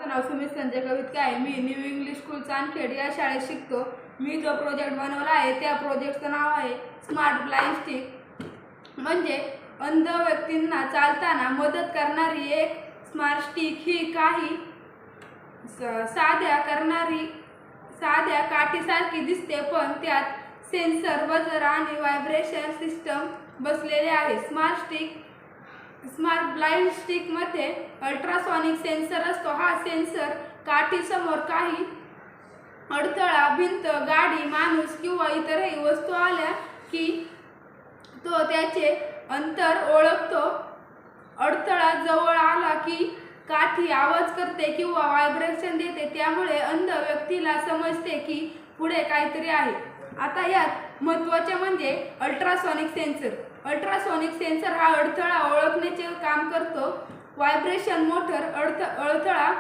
नाव सुमित संजय कवितके आहे। मी new English school चांदखेड या शाळेत शिकतो। मी जो प्रोजेक्ट बनवला आहे त्या प्रोजेक्टचं नाव आहे स्मार्ट ब्लाइंड स्टिक। म्हणजे अंध व्यक्तींना चालताना मदत करणारी एक स्मार्ट स्टिक। ही काही साध्या काठीसारखी दिसते, पण त्यात सेन्सर, बजर आणि व्हायब्रेशन सिस्टम बसलेले आहे। स्मार्ट ब्लाइंड स्टिक मध्ये अल्ट्रासॉनिक सेन्सर असतो। हा सेन्सर काठीसमोर काही अडथळा, भिंत, गाडी, माणूस किंवा इतरही वस्तू आल्या की तो त्याचे अंतर ओळखतो। अडथळा जवळ आला की काठी आवाज करते किंवा व्हायब्रेशन देते, त्यामुळे अंध व्यक्तीला समजते की पुढे काहीतरी आहे। आता यात महत्त्वाचे म्हणजे अल्ट्रासॉनिक सेन्सर। अल्ट्रासॉनिक सेन्सर हा अडथळा ओळखण्याचे काम करतो। व्हायब्रेशन मोटर अडथळा